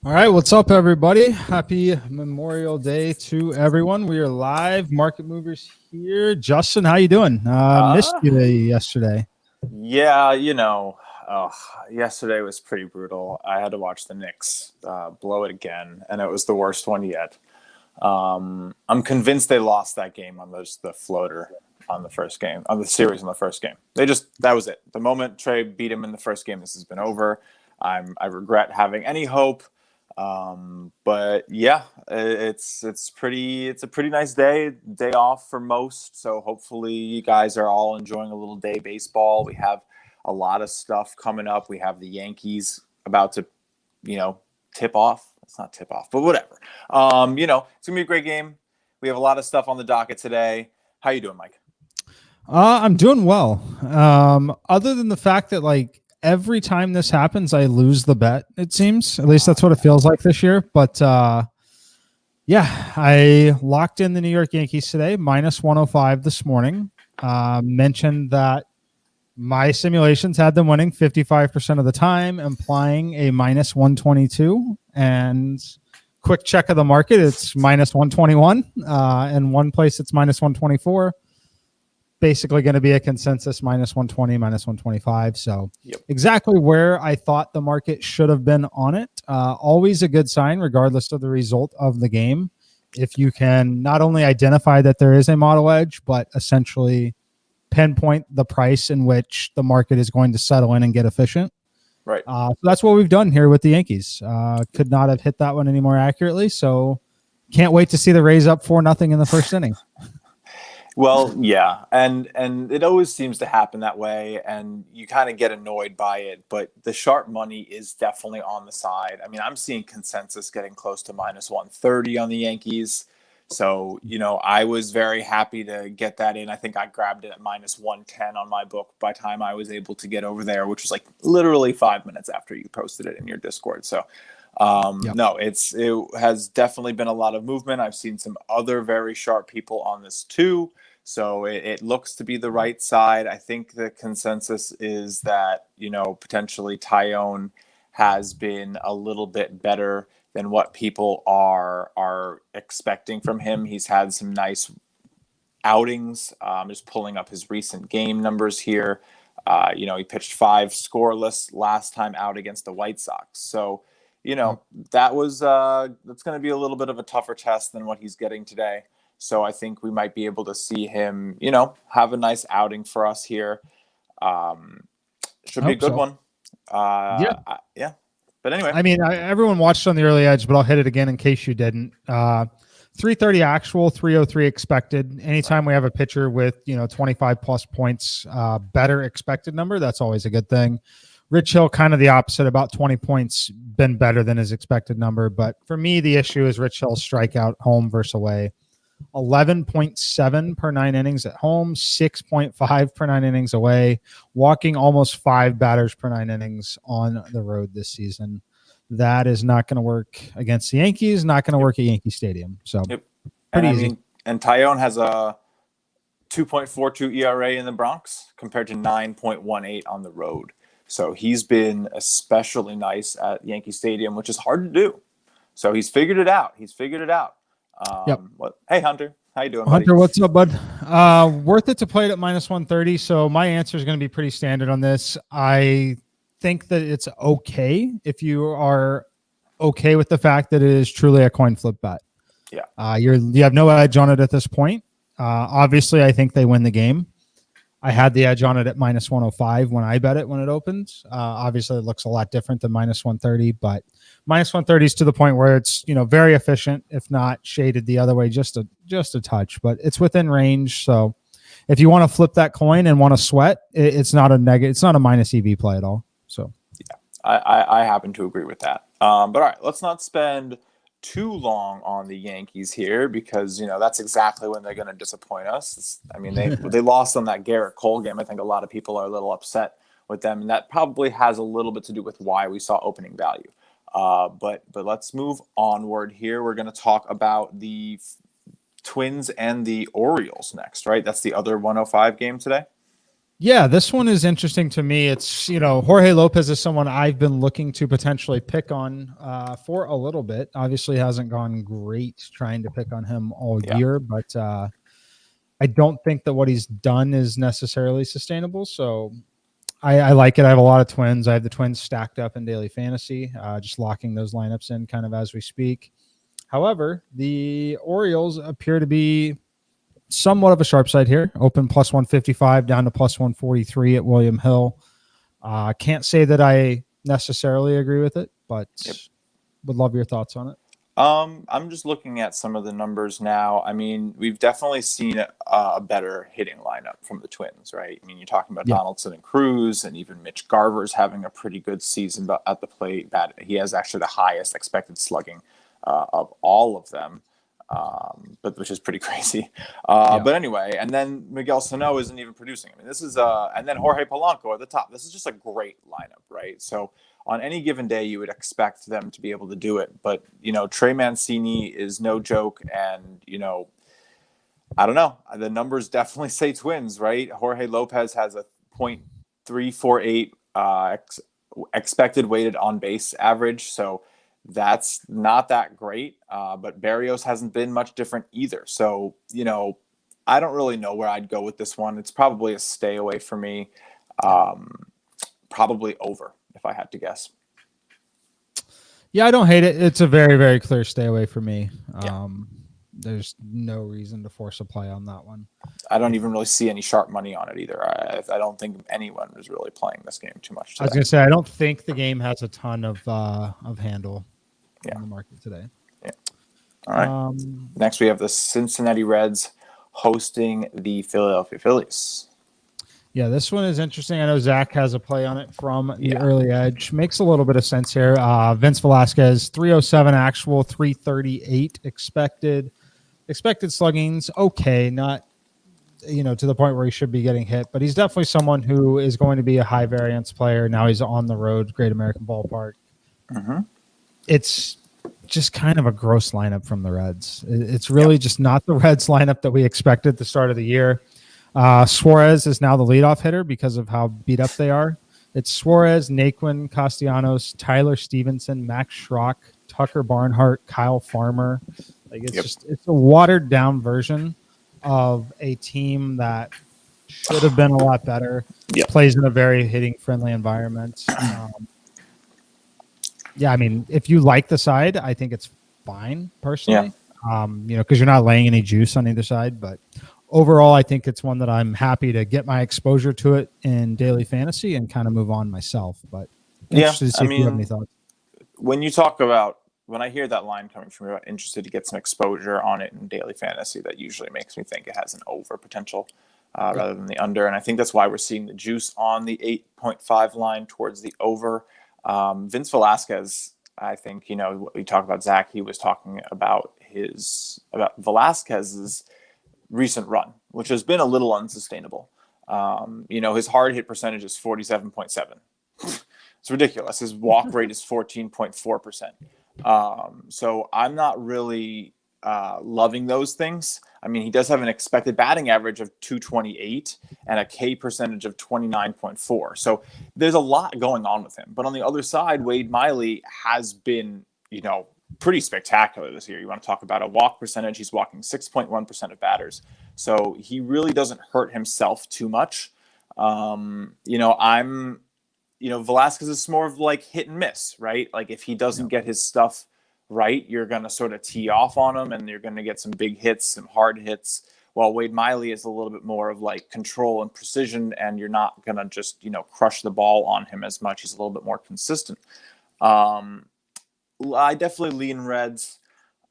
All right, what's up, everybody? Happy Memorial Day to everyone. We are live, Market Movers here. Justin, how you doing? Missed you yesterday. Yeah, yesterday was pretty brutal. I had to watch the Knicks blow it again, and it was the worst one yet. I'm convinced they lost that game on the floater on the first game, on the series on the first game. That was it. The moment Trey beat him in the first game, this has been over. I regret having any hope. But yeah, it's a pretty nice day off for most. So hopefully you guys are all enjoying a little day baseball. We have a lot of stuff coming up. We have the Yankees about to, tip off. It's not tip off, but whatever. It's gonna be a great game. We have a lot of stuff on the docket today. How you doing, Mike? I'm doing well. Other than the fact that every time this happens, I lose the bet, it seems. At least that's what it feels like this year. But, I locked in the New York Yankees today, minus 105 this morning. Mentioned that my simulations had them winning 55% of the time, implying a minus 122. And quick check of the market, it's minus 121. In one place, it's minus 124. Basically going to be a consensus minus 120, minus 125. So Exactly where I thought the market should have been on it. Always a good sign, regardless of the result of the game. If you can not only identify that there is a model edge, but essentially pinpoint the price in which the market is going to settle in and get efficient. Right. So that's what we've done here with the Yankees. Could not have hit that one any more accurately. So can't wait to see the Rays up 4-0 in the first inning. Well, yeah, and it always seems to happen that way, and you kind of get annoyed by it, but the sharp money is definitely on the side. I mean, I'm seeing consensus getting close to minus 130 on the Yankees, so, I was very happy to get that in. I think I grabbed it at minus 110 on my book by the time I was able to get over there, which was literally 5 minutes after you posted it in your Discord, so... No, it has definitely been a lot of movement. I've seen some other very sharp people on this too. So it looks to be the right side. I think the consensus is that, potentially Tyone has been a little bit better than what people are expecting from him. He's had some nice outings. I'm just pulling up his recent game numbers here. He pitched 5 scoreless last time out against the White Sox. So, that's going to be a little bit of a tougher test than what he's getting today. So I think we might be able to see him, have a nice outing for us here. Should be a good one. Yeah. But anyway. I mean, everyone watched on the early edge, but I'll hit it again in case you didn't. 330 actual, 303 expected. Anytime we have a pitcher with, 25 plus points, better expected number, that's always a good thing. Rich Hill, kind of the opposite, about 20 points, been better than his expected number. But for me, the issue is Rich Hill's strikeout home versus away. 11.7 per 9 innings at home, 6.5 per 9 innings away, walking almost 5 batters per 9 innings on the road this season. That is not going to work against the Yankees, not going to work at Yankee Stadium. So pretty easy. And Tyone has a 2.42 ERA in the Bronx compared to 9.18 on the road. So he's been especially nice at Yankee Stadium, which is hard to do. So he's figured it out. Hey, Hunter. How you doing, buddy? Hunter, what's up, bud? Worth it to play it at minus 130. So my answer is going to be pretty standard on this. I think that it's okay if you are okay with the fact that it is truly a coin flip bet. Yeah. You have no edge on it at this point. Obviously, I think they win the game. I had the edge on it at minus 105 when I bet it when it opens. Obviously, it looks a lot different than minus 130, but minus 130 is to the point where it's very efficient, if not shaded the other way, just a touch. But it's within range. So if you want to flip that coin and want to sweat, it's not a negative. It's not a minus EV play at all. So I happen to agree with that. But all right, let's not spend too long on the Yankees here because that's exactly when they're going to disappoint us. I mean, they lost on that Garrett Cole game. I think a lot of people are a little upset with them, and that probably has a little bit to do with why we saw opening value. But let's move onward here. We're going to talk about the Twins and the Orioles next, right? That's the other 105 game today. Yeah, this one is interesting to me. It's, Jorge Lopez is someone I've been looking to potentially pick on for a little bit. Obviously hasn't gone great trying to pick on him all year, but I don't think that what he's done is necessarily sustainable. So I like it. I have a lot of Twins. I have the Twins stacked up in daily fantasy, just locking those lineups in kind of as we speak. However, the Orioles appear to be somewhat of a sharp side here. Open plus 155 down to plus 143 at William Hill. Can't say that I necessarily agree with it, but would love your thoughts on it. I'm just looking at some of the numbers now. I mean, we've definitely seen a better hitting lineup from the Twins, right? I mean, you're talking about Donaldson and Cruz, and even Mitch Garver's having a pretty good season at the plate. He has actually the highest expected slugging of all of them. But which is pretty crazy. But anyway, and then Miguel Sano isn't even producing. I mean, this is and then Jorge Polanco at the top. This is just a great lineup, right? So on any given day, you would expect them to be able to do it. But Trey Mancini is no joke, and I don't know. The numbers definitely say Twins, right? Jorge Lopez has a .348 expected weighted on base average, so that's not that great, but Berrios hasn't been much different either. So, I don't really know where I'd go with this one. It's probably a stay away for me. Probably over, if I had to guess. Yeah, I don't hate it. It's a very, very clear stay away for me. There's no reason to force a play on that one. I don't even really see any sharp money on it either. I don't think anyone is really playing this game too much today. I was going to say, I don't think the game has a ton of handle in the market today. Yeah. All right. Next, we have the Cincinnati Reds hosting the Philadelphia Phillies. Yeah, this one is interesting. I know Zach has a play on it from the early edge. Makes a little bit of sense here. Vince Velasquez, 307 actual, 338 expected. Expected sluggings, okay, not to the point where he should be getting hit, but he's definitely someone who is going to be a high variance player. Now he's on the road, Great American Ballpark. Mm-hmm. It's just kind of a gross lineup from the Reds. It's really just not the Reds lineup that we expected at the start of the year. Suarez is now the leadoff hitter because of how beat up they are. It's Suarez, Naquin, Castellanos, Tyler Stevenson, Max Schrock, Tucker Barnhart, Kyle Farmer. It's a watered down version of a team that should have been a lot better. Plays in a very hitting friendly environment. I mean, if you like the side, I think it's fine personally. Because you're not laying any juice on either side, but overall, I think it's one that I'm happy to get my exposure to it in daily fantasy and kind of move on myself. But interested to see if you have any thoughts. When I hear that line coming from you, I'm interested to get some exposure on it in daily fantasy. That usually makes me think it has an over potential rather than the under. And I think that's why we're seeing the juice on the 8.5 line towards the over. Vince Velasquez, I think, we talk about Zach, he was talking about Velasquez's recent run, which has been a little unsustainable. His hard hit percentage is 47.7. It's ridiculous. His walk rate is 14.4%. So I'm not really loving those things. I mean, he does have an expected batting average of 228 and a K percentage of 29.4. So there's a lot going on with him. But on the other side, Wade Miley has been, pretty spectacular this year. You want to talk about a walk percentage. He's walking 6.1% of batters. So he really doesn't hurt himself too much. Velasquez is more of like hit and miss, right? Like if he doesn't get his stuff right, you're going to sort of tee off on him and you're going to get some big hits, some hard hits. While Wade Miley is a little bit more of like control and precision, and you're not going to just, crush the ball on him as much. He's a little bit more consistent. I definitely lean Reds.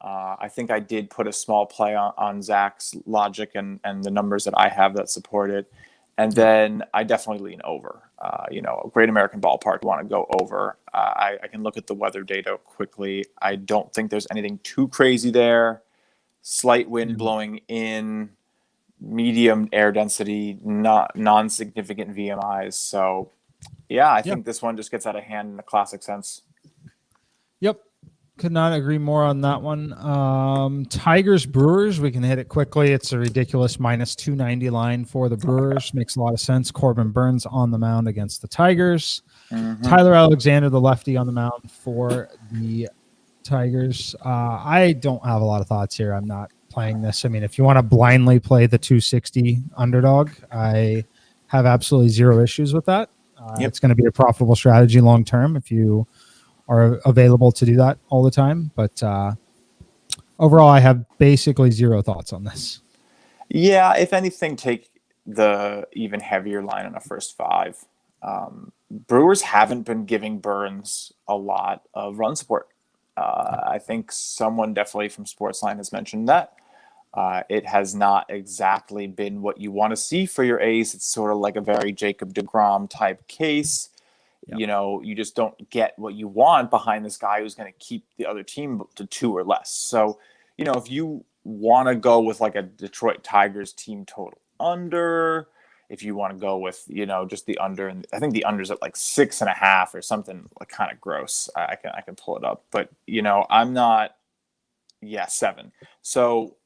I think I did put a small play on Zach's logic and the numbers that I have that support it. And then I definitely lean over. A Great American Ballpark, want to go over. I can look at the weather data quickly. I don't think there's anything too crazy there. Slight wind blowing in, medium air density, not non-significant VMIs. So, yeah, I think this one just gets out of hand in the classic sense. Yep. Could not agree more on that one. Tigers Brewers, we can hit it quickly. It's a ridiculous minus 290 line for the Brewers. Makes a lot of sense. Corbin Burns on the mound against the Tigers. Tyler Alexander, the lefty, on the mound for the Tigers. I don't have a lot of thoughts here. I'm not playing this. I mean, if you want to blindly play the 260 underdog, I have absolutely zero issues with that. It's going to be a profitable strategy long term if you are available to do that all the time. But overall, I have basically zero thoughts on this. Yeah, if anything, take the even heavier line on a first 5. Brewers haven't been giving Burns a lot of run support. I think someone definitely from Sportsline has mentioned that. It has not exactly been what you want to see for your ace. It's sort of like a very Jacob deGrom type case. You just don't get what you want behind this guy who's going to keep the other team to 2 or less. So, if you want to go with like a Detroit Tigers team total under, if you want to go with, just the under, and I think the under's at like 6.5 or something like kind of gross. I can pull it up, but I'm not, 7. So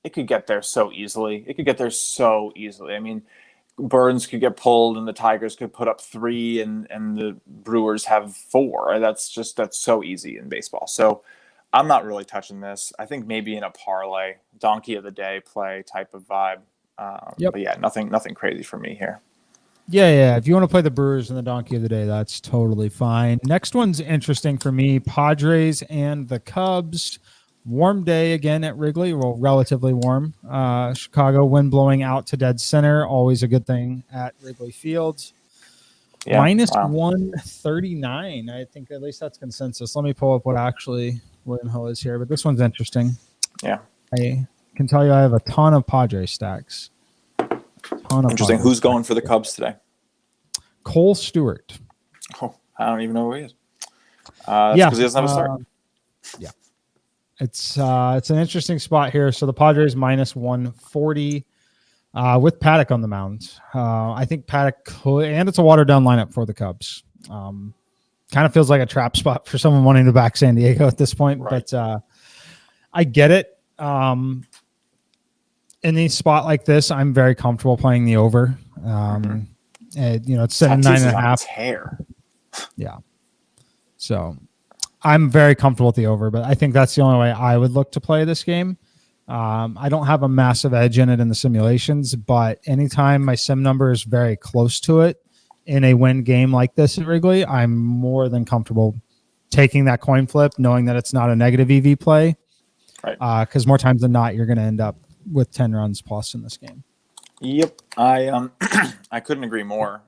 it could get there so easily. I mean, Burns could get pulled and the Tigers could put up 3 and the Brewers have 4. That's so easy in baseball. So I'm not really touching this. I think maybe in a parlay, donkey of the day play type of vibe. But yeah, nothing crazy for me here. Yeah. If you want to play the Brewers and the donkey of the day, that's totally fine. Next one's interesting for me. Padres and the Cubs. Warm day again at Wrigley. Well, relatively warm. Chicago, wind blowing out to dead center. Always a good thing at Wrigley Field. Yeah, minus 139. I think at least that's consensus. Let me pull up what actually William Hill is here. But this one's interesting. Yeah. I can tell you I have a ton of Padre stacks. Interesting. Who's going for the Cubs today? Cole Stewart. Oh, I don't even know who he is. Because he doesn't have a start. Yeah. It's an interesting spot here. So the Padres minus 140 with Paddock on the mound. I think Paddock could, and it's a watered down lineup for the Cubs. Kind of feels like a trap spot for someone wanting to back San Diego at this point, right. But I get it. In a spot like this, I'm very comfortable playing the over. And, it's 9.5 hair. Yeah. So I'm very comfortable with the over, but I think that's the only way I would look to play this game. I don't have a massive edge in it in the simulations, but anytime my sim number is very close to it in a win game like this at Wrigley, I'm more than comfortable taking that coin flip, knowing that it's not a negative EV play. Right. Because more times than not, you're going to end up with 10 runs plus in this game. Yep. I couldn't agree more.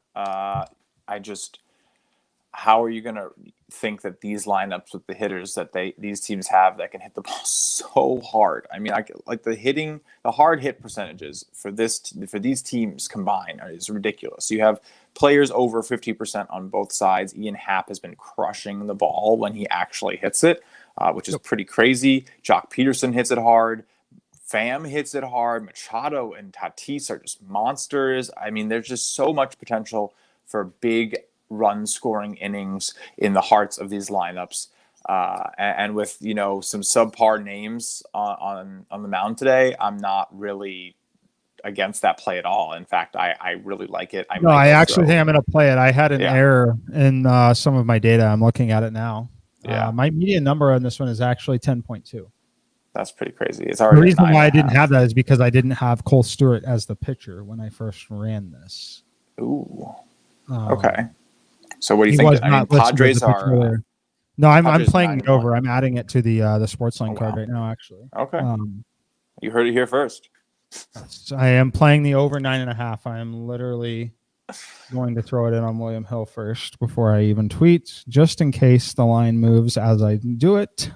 How are you going to think that these lineups with the hitters that these teams have that can hit the ball so hard? I mean, the hard hit percentages for these teams combined is ridiculous. You have players over 50% on both sides. Ian Happ has been crushing the ball when he actually hits it, which is pretty crazy. Jock Peterson hits it hard. Pham hits it hard. Machado and Tatis are just monsters. I mean, there's just so much potential for big run scoring innings in the hearts of these lineups. And with, some subpar names on the mound today, I'm not really against that play at all. In fact, I really like it. I actually think I'm going to play it. I had an error in some of my data. I'm looking at it now. Yeah. My median number on this one is actually 10.2. That's pretty crazy. It's already the reason why I didn't have that is because I didn't have Cole Stewart as the pitcher when I first ran this. Ooh. Okay. So what do you think? I mean, Padres are. No, I'm playing it over. I'm adding it to the Sportsline card right now, actually. Okay. You heard it here first. So I am playing the over 9.5. I am literally going to throw it in on William Hill first before I even tweet, just in case the line moves as I do it.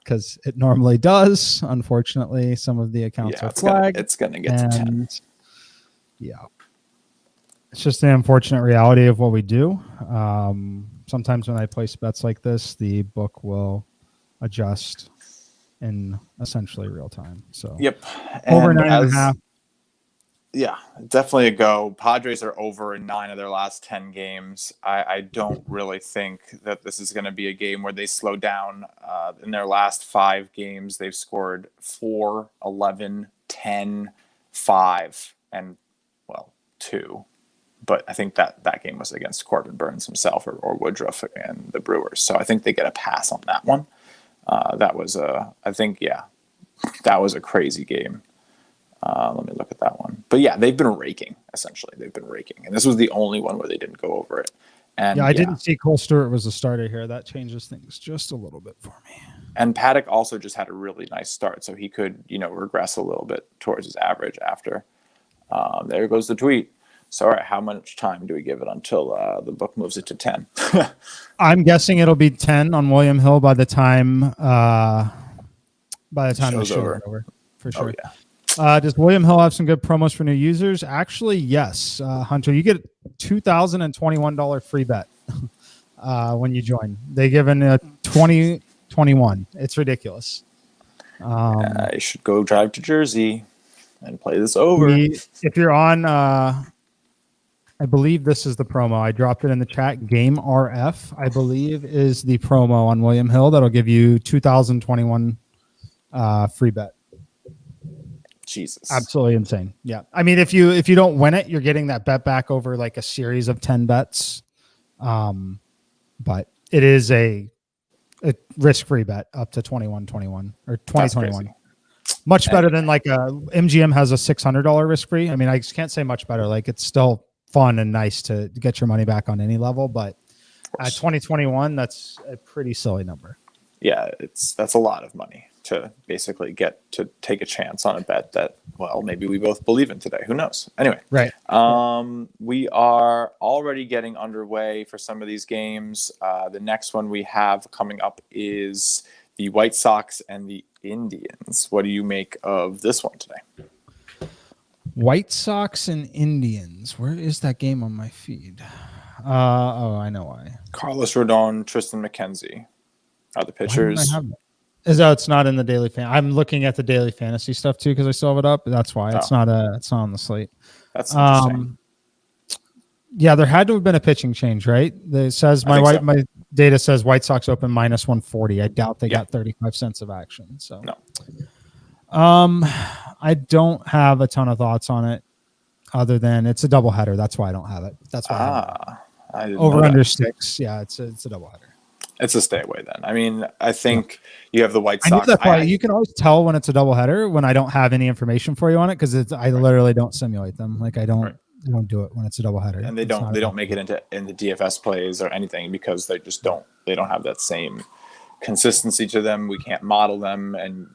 Because it normally does. Unfortunately, some of the accounts are flagged. It's going to get to 10. Yeah. It's just the unfortunate reality of what we do. Sometimes when I place bets like this, the book will adjust in essentially real time. So Yep. over And 9.5. yeah, definitely a go. Padres are over in 9 of their last 10 games. I don't really think that this is going to be a game where they slow down. In their last 5 games, they've scored 4, 11, 10, 5, and, 2. But I think that game was against Corbin Burns himself or Woodruff and the Brewers. So I think they get a pass on that one. That was a crazy game. Let me look at that one. But yeah, they've been raking, essentially. They've been raking. And this was the only one where they didn't go over it. And I didn't see Cole Stewart was a starter here. That changes things just a little bit for me. And Paddock also just had a really nice start. So he could, regress a little bit towards his average after. There goes the tweet. So, all right, how much time do we give it until the book moves it to 10? I'm guessing it'll be 10 on William Hill by the time the show's over. For sure. Oh, yeah. Does William Hill have some good promos for new users? Actually, yes. Hunter, you get $2,021 free bet when you join. They give in a 2021. It's ridiculous. I should go drive to Jersey and play this over. If you're on, I believe this is the promo. I dropped it in the chat. Game RF, I believe, is the promo on William Hill that'll give you 2021 free bet. Jesus. Absolutely insane. Yeah. I mean, if you don't win it, you're getting that bet back over like a series of 10 bets. But it is a risk-free bet up to 2121 or 2021. Much better than like MGM has a $600 risk-free. I mean, I just can't say much better. Like it's still fun and nice to get your money back on any level, but at 2021, that's a pretty silly number. Yeah, that's a lot of money to basically get to take a chance on a bet that, maybe we both believe in today. Who knows? Anyway, right. We are already getting underway for some of these games. The next one we have coming up is the White Sox and the Indians. What do you make of this one today? White Sox and Indians. Where is that game on my feed? I know why. Carlos Rodon, Tristan McKenzie are the pitchers. It's not in the daily fan. I'm looking at the daily fantasy stuff too because I still have it up. That's why it's not on the slate. That's interesting. Yeah, there had to have been a pitching change, right? It says my data says White Sox open minus 140. I doubt they got 35 cents of action. So no. I don't have a ton of thoughts on it other than it's a doubleheader. That's why I don't have it. That's why over under 6. Yeah, it's a doubleheader. It's a stay away then. I mean, I think you have the White Sox. You can always tell when it's a doubleheader when I don't have any information for you on it because I literally don't simulate them. Like I don't do it when it's a doubleheader. And they don't make it in the DFS plays or anything because they just don't have that same consistency to them. We can't model them, and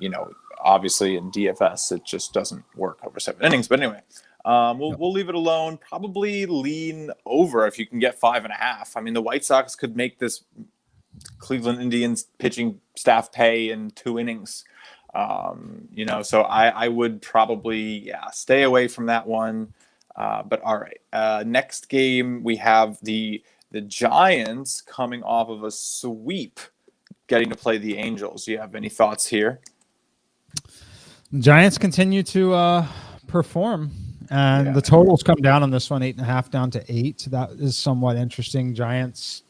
obviously in DFS it just doesn't work over 7 innings. But anyway, we'll leave it alone. Probably lean over if you can get 5.5. I mean, the White Sox could make this Cleveland Indians pitching staff pay in 2 innings. So I would probably stay away from that one. But all right, next game we have the Giants coming off of a sweep, getting to play the Angels. Do you have any thoughts here? Giants continue to perform, and the totals come down on this one, 8.5 down to 8. That is somewhat interesting. Giants.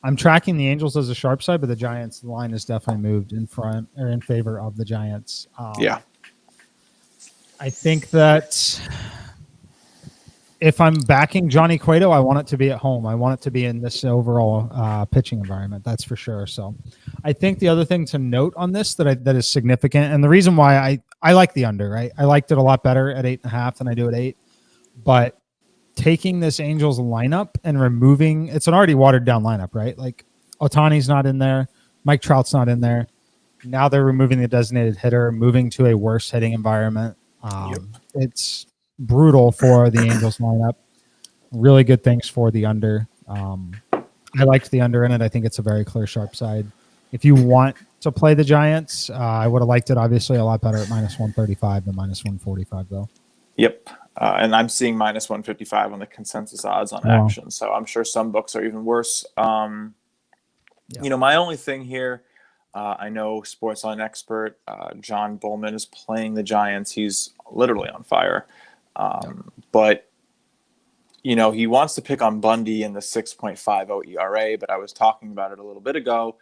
I'm tracking the Angels as a sharp side, but the Giants line is definitely moved in front or in favor of the Giants. I think that if I'm backing Johnny Cueto, I want it to be at home. I want it to be in this overall pitching environment. That's for sure. So I think the other thing to note on this that is significant, and the reason why I like the under, right? I liked it a lot better at 8.5 than I do at 8, but taking this Angels lineup and removing, it's an already watered down lineup, right? Like Ohtani's not in there. Mike Trout's not in there. Now they're removing the designated hitter, moving to a worse hitting environment. It's brutal for the Angels lineup. Really good things for the under. I liked the under in it. I think it's a very clear sharp side. If you want to play the Giants, I would have liked it obviously a lot better at minus 135 than minus 145 though. Yep. And I'm seeing minus 155 on the consensus odds on Wow. action. So I'm sure some books are even worse. Yeah. You know, my only thing here, I know Sportsline expert John Bullman is playing the Giants. He's literally on fire. But, you know, he wants to pick on Bundy in the 6.50 ERA, but I was talking about it a little bit ago.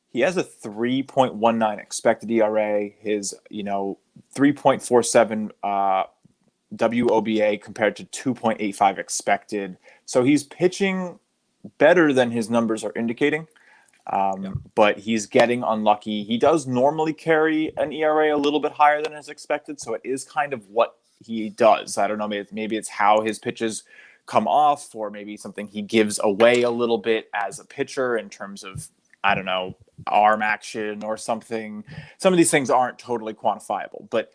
He has a 3.19 expected ERA. His, 3.47 WOBA compared to 2.85 expected. So he's pitching better than his numbers are indicating. But he's getting unlucky. He does normally carry an ERA a little bit higher than is expected, so it is kind of what he does. I don't know, maybe it's how his pitches come off, or maybe something he gives away a little bit as a pitcher in terms of, I don't know, arm action or something. Some of these things aren't totally quantifiable, but,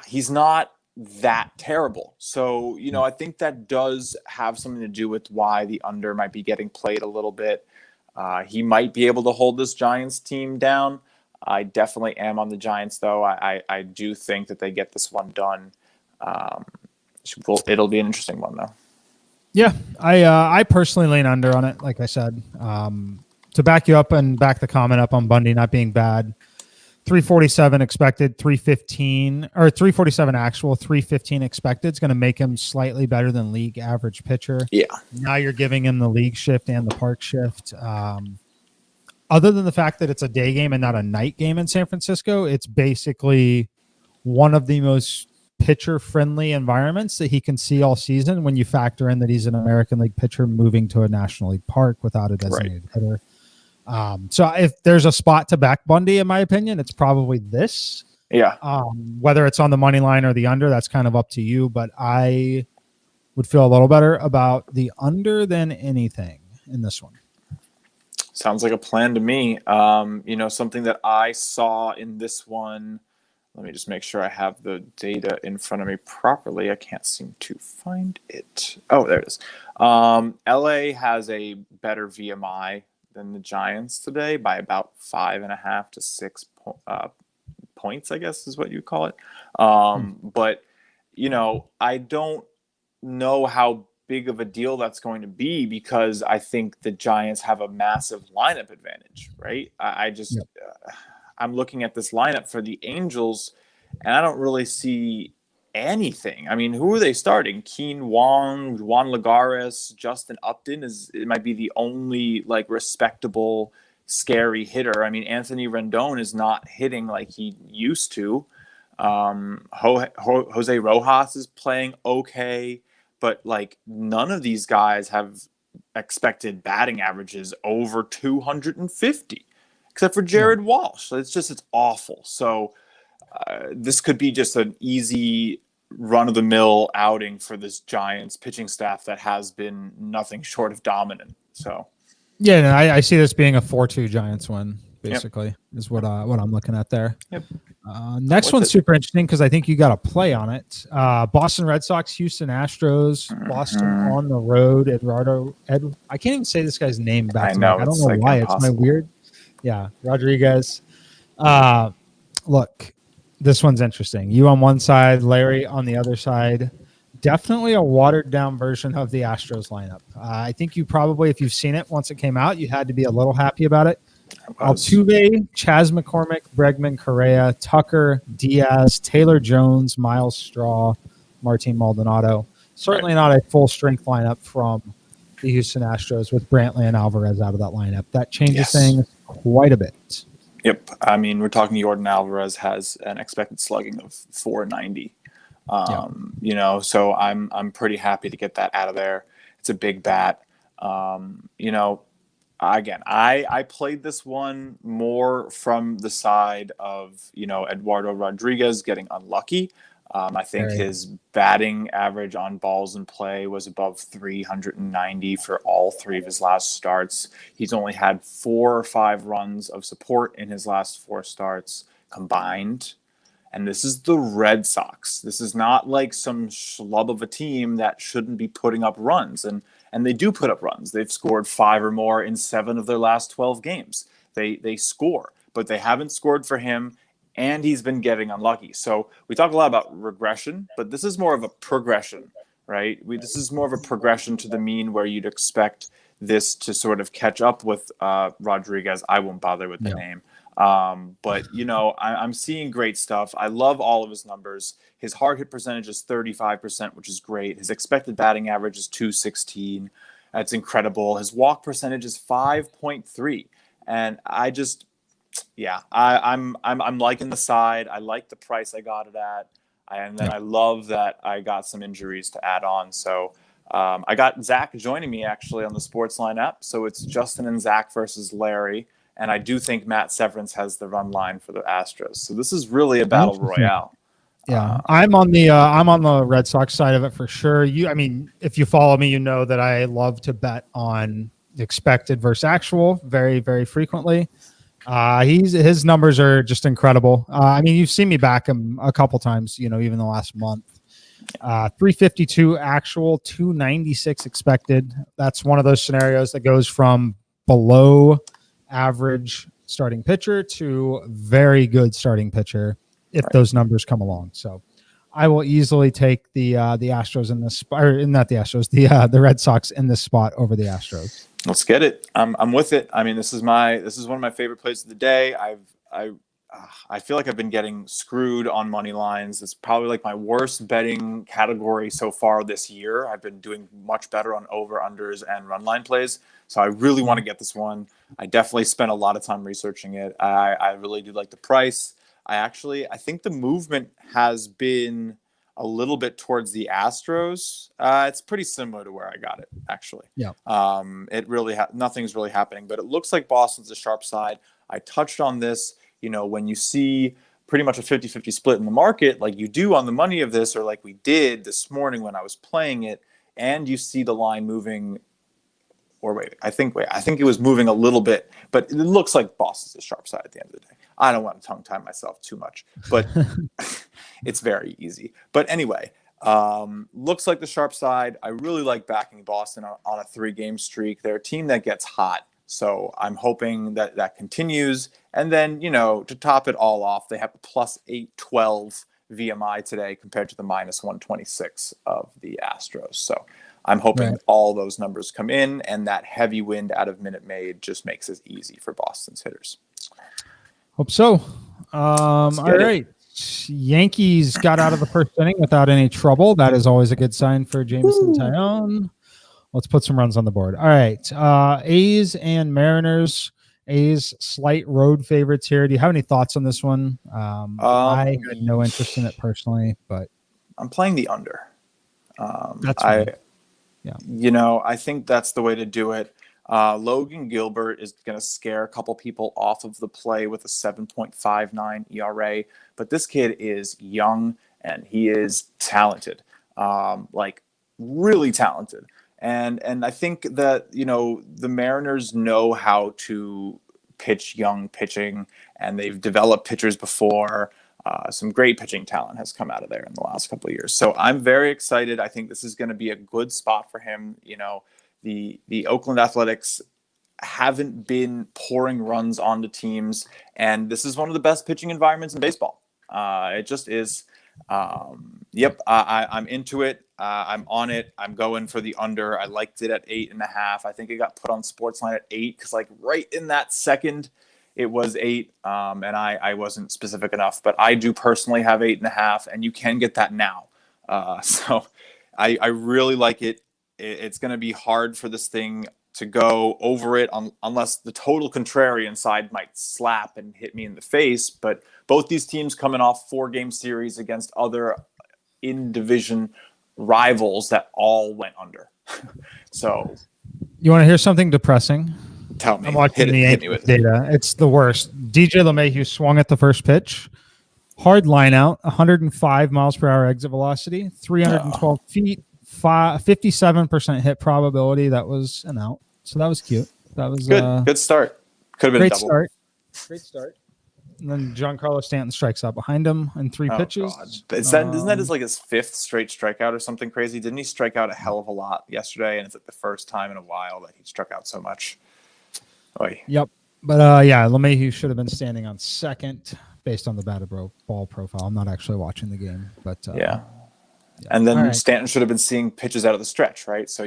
he's not that terrible. So, I think that does have something to do with why the under might be getting played a little bit. He might be able to hold this Giants team down. I definitely am on the Giants, though. I do think that they get this one done. It'll be an interesting one, though. Yeah, I personally lean under on it. Like I said, to back you up and back the comment up on Bundy not being bad. 347 expected, 315 or 347 actual, 315 expected. It's going to make him slightly better than league average pitcher. Yeah. Now you're giving him the league shift and the park shift. Other than the fact that it's a day game and not a night game in San Francisco, it's basically one of the most pitcher friendly environments that he can see all season when you factor in that he's an American League pitcher moving to a National League park without a designated hitter. So if there's a spot to back Bundy, in my opinion, it's probably this. Yeah. Whether it's on the money line or the under, that's kind of up to you. But I would feel a little better about the under than anything in this one. Sounds like a plan to me. Something that I saw in this one. Let me just make sure I have the data in front of me properly. I can't seem to find it. Oh, there it is. LA has a better VMI than the Giants today by about 5.5 to 6 points, I guess is what you call it. But, I don't know how big of a deal that's going to be because I think the Giants have a massive lineup advantage, right? I'm looking at this lineup for the Angels and I don't really see anything. I mean, who are they starting? Keen Wong, Juan Lagares, Justin Upton it might be the only respectable, scary hitter. I mean, Anthony Rendon is not hitting like he used to. Jose Rojas is playing okay, but none of these guys have expected batting averages over 250, except for Jared Walsh. It's awful. So this could be just an easy run-of-the-mill outing for this Giants pitching staff that has been nothing short of dominant. So, yeah, no, I see this being a 4-2 Giants win. Basically, is what I'm looking at there. Yep. Next one's super interesting because I think you got a play on it. Boston Red Sox, Houston Astros, Boston on the road. I can't even say this guy's name back to back. I don't know why. Impossible. It's my weird. Yeah, Rodriguez. Look, this one's interesting. You on one side, Larry on the other side. Definitely a watered down version of the Astros lineup. I think you probably, if you've seen it once it came out, you had to be a little happy about it. Altuve, Chas McCormick, Bregman, Correa, Tucker, Diaz, Taylor Jones, Miles Straw, Martin Maldonado. Certainly not a full strength lineup from the Houston Astros with Brantley and Alvarez out of that lineup. That changes things quite a bit. Yep. I mean, we're talking Jordan Alvarez has an expected slugging of 490. So I'm pretty happy to get that out of there. It's a big bat. Again, I played this one more from the side of, Eduardo Rodriguez getting unlucky. I think his batting average on balls in play was above 390 for all three of his last starts. He's only had 4 or 5 runs of support in his last 4 starts combined. And this is the Red Sox. This is not like some schlub of a team that shouldn't be putting up runs. And they do put up runs. They've scored 5 or more in 7 of their last 12 games. They score, but they haven't scored for him. and he's been getting unlucky. So we talk a lot about regression, but this is more of a progression, right? This is more of a progression to the mean where you'd expect this to sort of catch up with Rodriguez. I won't bother with the name. But, I'm seeing great stuff. I love all of his numbers. His hard hit percentage is 35%, which is great. His expected batting average is 216. That's incredible. His walk percentage is 5.3. And I'm liking the side. I like the price I got it at. And then I love that I got some injuries to add on. So I got Zach joining me actually on the Sportsline app. So it's Justin and Zach versus Larry. And I do think Matt Severance has the run line for the Astros. So this is really a battle royale. Yeah, I'm on the Red Sox side of it for sure. If you follow me, you know that I love to bet on expected versus actual very, very frequently. His numbers are just incredible. You've seen me back him a couple times, even the last month. 352 actual, 296 expected. That's one of those scenarios that goes from below average starting pitcher to very good starting pitcher if those numbers come along. So I will easily take the Astros in this spot, or not the Astros, the Red Sox in this spot over the Astros. Let's get it. I'm with it. This is one of my favorite plays of the day. I feel like I've been getting screwed on money lines. It's probably like my worst betting category so far this year. I've been doing much better on over-unders and run line plays. So I really want to get this one. I definitely spent a lot of time researching it. I really do like the price. I think the movement has been a little bit towards the Astros. It's pretty similar to where I got it, actually. Yeah. It really nothing's really happening, but it looks like Boston's a sharp side. I touched on this. When you see pretty much a 50-50 split in the market, like you do on the money of this, or like we did this morning when I was playing it, and you see the line moving, I think it was moving a little bit, but it looks like Boston's a sharp side at the end of the day. I don't want to tongue tie myself too much, but it's very easy. But anyway, looks like the sharp side. I really like backing Boston on a 3-game streak. They're a team that gets hot. So I'm hoping that continues. And then, to top it all off, they have a plus 812 VMI today compared to the minus 126 of the Astros. So I'm hoping all those numbers come in, and that heavy wind out of Minute Maid just makes it easy for Boston's hitters. Hope so. All right. Yankees got out of the first inning without any trouble. That is always a good sign for Jameson Taillon. Let's put some runs on the board. All right. A's and Mariners. A's slight road favorites here. Do you have any thoughts on this one? I had no interest in it personally, but I'm playing the under. That's fine. I think that's the way to do it. Logan Gilbert is going to scare a couple people off of the play with a 7.59 ERA, but this kid is young and he is talented, really talented. And I think that, the Mariners know how to pitch young pitching, and they've developed pitchers before. Some great pitching talent has come out of there in the last couple of years. So I'm very excited. I think this is going to be a good spot for him. The Oakland Athletics haven't been pouring runs onto teams, and this is one of the best pitching environments in baseball. It just is. I'm into it. I'm on it. I'm going for the under. I liked it at 8.5. I think it got put on Sportsline at 8 because right in that second it was 8. And I wasn't specific enough, but I do personally have 8.5, and you can get that now. So I really like it. It's going to be hard for this thing to go over it unless the total contrarian side might slap and hit me in the face. But both these teams coming off 4-game series against other in-division rivals that all went under. So you want to hear something depressing? Tell me. I'm watching the Yankees data. It's the worst. DJ LeMahieu swung at the first pitch. Hard line out, 105 miles per hour exit velocity, 312 feet, 57% hit probability. That was an out. So that was cute. That was good. Good start. Could have been a double. Great start. And then Giancarlo Stanton strikes out behind him in 3 pitches. Isn't that his 5th straight strikeout or something crazy? Didn't he strike out a hell of a lot yesterday? And it's the first time in a while that he struck out so much. Oy. Yep. But LeMahieu should have been standing on second. based on the batted ball profile. I'm not actually watching the game, but yeah. And then right. Stanton should have been seeing pitches out of the stretch, right? So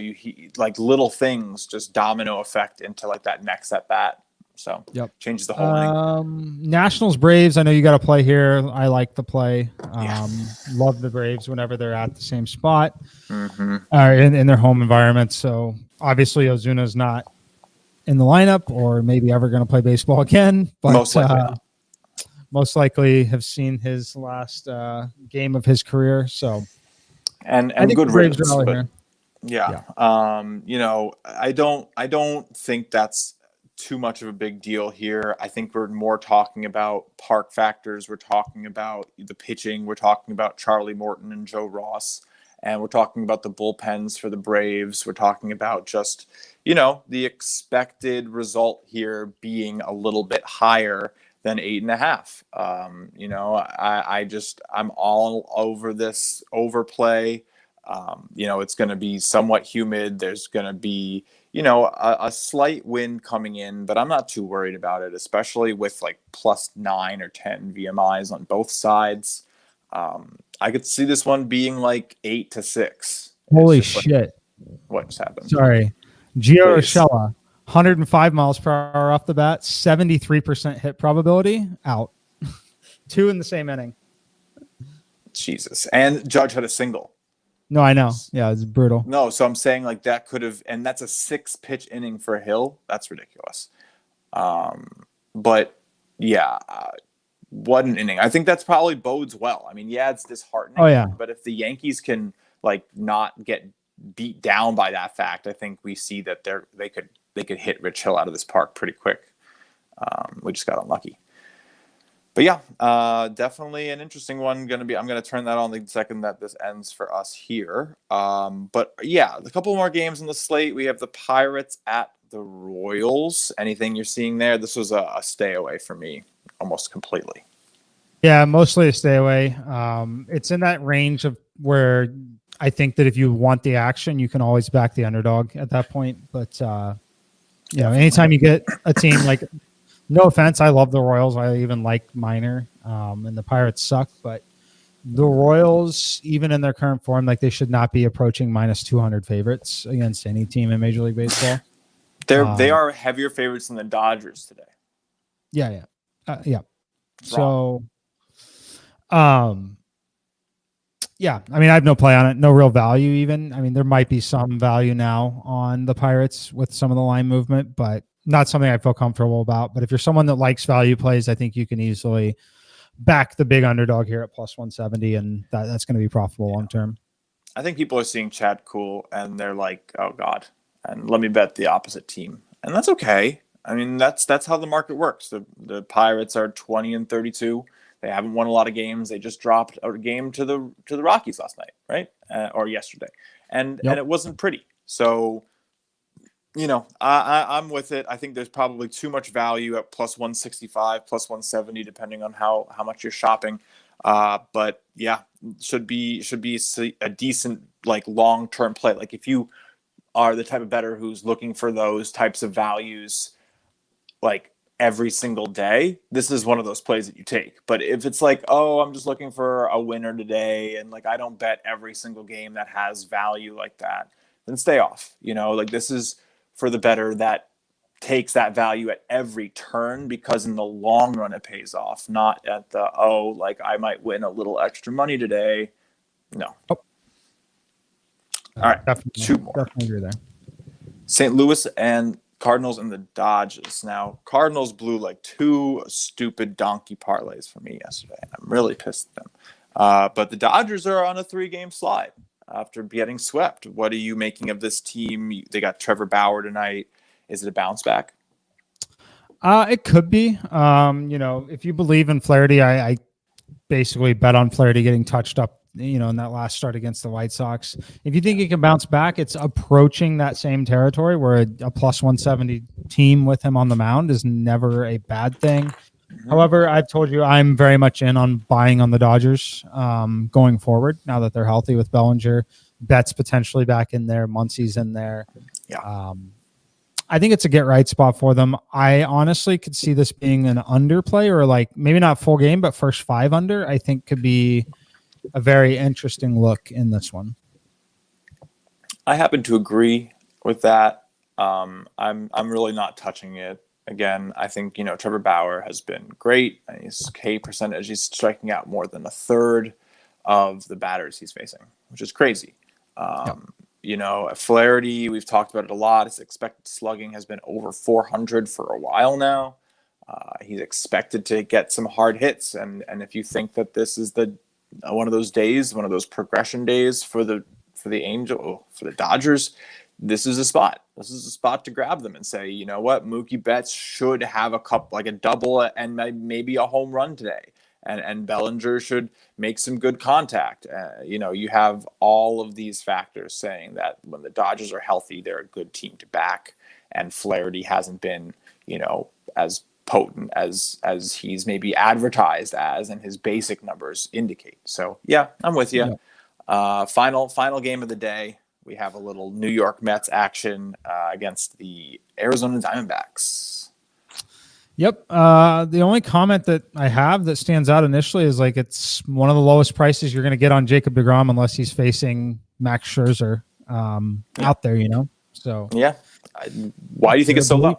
like little things just domino effect into like that next at bat. So changes the whole inning. Nationals Braves. I know you got to play here. I like the play. Yeah. Love the Braves whenever they're at the same spot Mm-hmm. in their home environment. So obviously Ozuna's not in the lineup, or maybe ever going to play baseball again. But most likely have seen his last game of his career. So. And I think good the Braves riddance, are all but here. you know, I don't think that's too much of a big deal here. I think we're more talking about park factors. We're talking about the pitching. We're talking about Charlie Morton and Joe Ross, and we're talking about the bullpens for the Braves. We're talking about just, you know, the expected result here being a little bit higher than 8.5. You know, I'm all over this overplay. You know, it's going to be somewhat humid. There's going to be, you know, a slight wind coming in, but I'm not too worried about it, especially with like +9 or 10 VMIs on both sides. I could see this one being like 8-6. Holy shit. Like, what just happened? Sorry. Gio Urshela, 105 miles per hour off the bat, 73% hit probability, out. 2 in the same inning. Jesus. And Judge had a single. No, I know. Yeah, it's brutal. No, so I'm saying like that could have, and that's a 6-pitch inning for Hill. That's ridiculous. But yeah, what an inning. I think that's probably bodes well. I mean, yeah, it's disheartening. Oh, yeah. But if the Yankees can like not get beat down by that fact, I think we see that they could hit Rich Hill out of this park pretty quick. We just got unlucky. But yeah, definitely an interesting one. I'm going to turn that on the second that this ends for us here. But yeah, a couple more games on the slate. We have the Pirates at the Royals. Anything you're seeing there? This was a stay away for me almost completely. Yeah, mostly a stay away. It's in that range of where I think that if you want the action, you can always back the underdog at that point. But, you know, anytime you get a team like, no offense, I love the Royals. I even like Minor, and the Pirates suck. But the Royals, even in their current form, like they should not be approaching -200 favorites against any team in Major League Baseball. They are heavier favorites than the Dodgers today. Yeah. So, yeah, I mean, I have no play on it, no real value even. I mean, there might be some value now on the Pirates with some of the line movement, but not something I feel comfortable about. But if you're someone that likes value plays, I think you can easily back the big underdog here at +170, and that's going to be profitable long term. I think people are seeing Chad Cool, and they're like, oh, God, and let me bet the opposite team. And that's okay. I mean, that's how the market works. The Pirates are 20-32. They haven't won a lot of games. They just dropped a game to the Rockies last night, right? Or yesterday. And it wasn't pretty. So, you know, I'm with it. I think there's probably too much value at +165, +170, depending on how much you're shopping. But yeah, should be a decent like long-term play. Like if you are the type of bettor who's looking for those types of values, like every single day, this is one of those plays that you take. But if it's like, oh, I'm just looking for a winner today, and like I don't bet every single game that has value like that, then stay off. You know, like this is for the bettor that takes that value at every turn, because in the long run it pays off, not at the, oh, like I might win a little extra money today. No. Oh. All right, definitely, 2 more. Definitely agree there. St. Louis and Cardinals and the Dodgers. Now, Cardinals blew like 2 stupid donkey parlays for me yesterday. I'm really pissed at them. But the Dodgers are on a 3-game slide after getting swept. What are you making of this team? They got Trevor Bauer tonight. Is it a bounce back? It could be. You know, if you believe in Flaherty, I basically bet on Flaherty getting touched up, you know, in that last start against the White Sox. If you think he can bounce back, it's approaching that same territory where a +170 team with him on the mound is never a bad thing. Mm-hmm. However, I've told you I'm very much in on buying on the Dodgers going forward now that they're healthy with Bellinger. Betts potentially back in there. Muncy's in there. Yeah. I think it's a get right spot for them. I honestly could see this being an underplay, or like maybe not full game, but first 5 under. I think could be a very interesting look in this one. I happen to agree with that. I'm really not touching it. Again, I think Trevor Bauer has been great. His K percentage, he's striking out more than a third of the batters he's facing, which is crazy. Flaherty, we've talked about it a lot. His expected slugging has been over 400 for a while now. He's expected to get some hard hits, and if you think that this is one of those days, one of those progression days for the Dodgers, this is a spot. This is a spot to grab them and say, you know what, Mookie Betts should have a double and maybe a home run today. And Bellinger should make some good contact. You have all of these factors saying that when the Dodgers are healthy, they're a good team to back. And Flaherty hasn't been, as potent as he's maybe advertised as, and his basic numbers indicate. So yeah, I'm with you. Yeah. Final game of the day. We have a little New York Mets action against the Arizona Diamondbacks. Yep. The only comment that I have that stands out initially is like it's one of the lowest prices you're going to get on Jacob deGrom unless he's facing Max Scherzer out there, So yeah. Why do you think it's so low?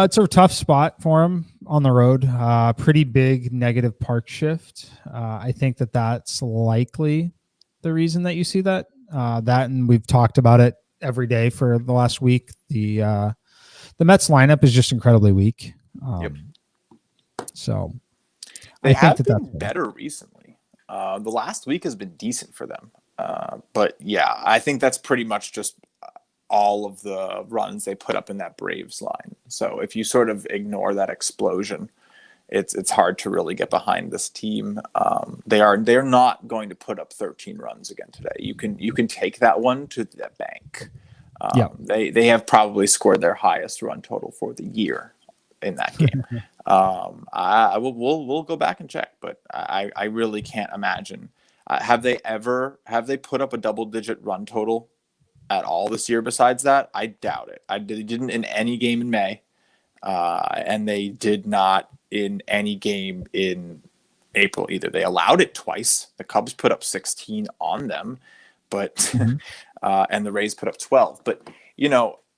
It's a tough spot for him on the road. Pretty big negative park shift. I think that's likely the reason that you see that. And we've talked about it every day for the last week. The Mets lineup is just incredibly weak. So they have been better recently. The last week has been decent for them. But yeah, I think that's pretty much just all of the runs they put up in that Braves line. So if you sort of ignore that explosion, it's hard to really get behind this team. They're not going to put up 13 runs again today. You can take that one to the bank. They have probably scored their highest run total for the year in that game. We'll go back and check, but I really can't imagine. Have they put up a double-digit run total at all this year besides that? I doubt it. They didn't in any game in May, and they did not in any game in April either. They allowed it twice. The Cubs put up 16 on them, but and the Rays put up 12. But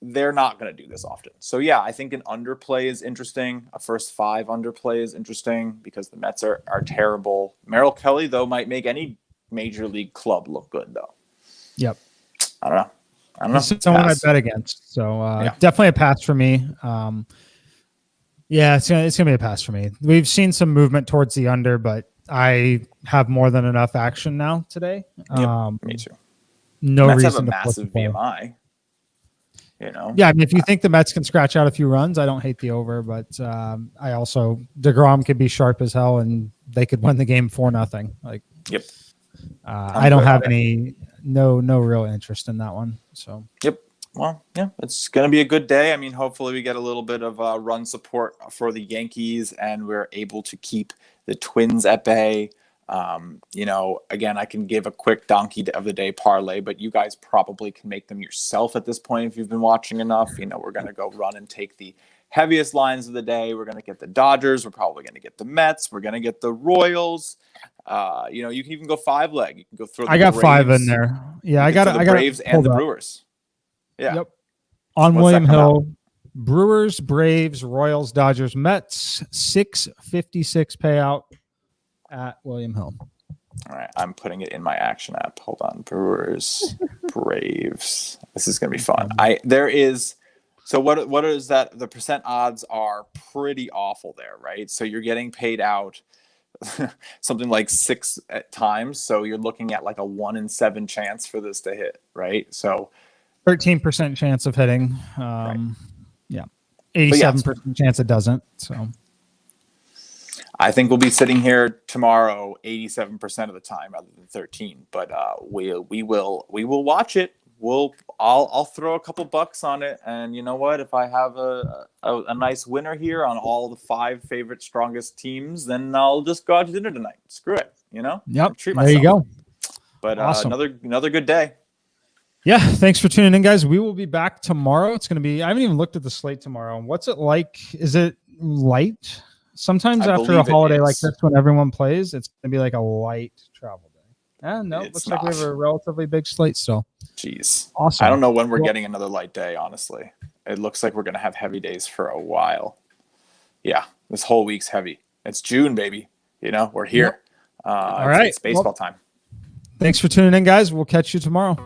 they're not going to do this often. So yeah, I think an underplay is interesting. A first 5 underplay is interesting because the Mets are terrible. Merrill Kelly though might make any major league club look good though. Yep. I don't know. This is someone I bet against. So definitely a pass for me. Yeah, it's gonna be a pass for me. We've seen some movement towards the under, but I have more than enough action now today. Me too. No Mets reason have a massive VMI. Yeah, I mean, if you think the Mets can scratch out a few runs, I don't hate the over, but I also DeGrom could be sharp as hell, and they could win the game 4-0. Like, yep. I don't have no real interest in that one. So, yep. Well, yeah, it's going to be a good day. I mean, hopefully we get a little bit of run support for the Yankees, and we're able to keep the Twins at bay. Again, I can give a quick donkey of the day parlay, but you guys probably can make them yourself at this point if you've been watching enough. We're going to go run and take the heaviest lines of the day. We're going to get the Dodgers. We're probably going to get the Mets. We're going to get the Royals. You can even go 5-leg. You can go throw. I got Braves. 5 in there. Yeah, I got the Braves and the Brewers. Yeah. Yep. On William Hill, Brewers, Braves, Royals, Dodgers, Mets, 656 payout at William Hill. All right, I'm putting it in my action app. Hold on, Brewers, Braves. This is going to be fun. So what is that? The percent odds are pretty awful there, right? So you're getting paid out something like 6 times. So you're looking at like a 1 in 7 chance for this to hit, right? So 13% chance of hitting. Right. Yeah. 87% chance it doesn't. So I think we'll be sitting here tomorrow 87% of the time rather than 13. But we will watch it. I'll throw a couple bucks on it, and you know what? If I have a nice winner here on all the 5 favorite strongest teams, then I'll just go out to dinner tonight. Screw it, Yep. Treat myself. There you go. But awesome. Another good day. Yeah, thanks for tuning in, guys. We will be back tomorrow. It's going to be, I haven't even looked at the slate tomorrow. What's it like? Is it light? Sometimes I after a believe it holiday like is. this, when everyone plays, it's going to be like a light travel day. No, It's looks like we not. have a relatively big slate still. Jeez. Awesome. I don't know when we're Well, getting another light day, honestly. It looks like we're going to have heavy days for a while. Yeah, this whole week's heavy. It's June, baby. You know, we're here. All It's, right. it's baseball time. Thanks for tuning in, guys. We'll catch you tomorrow.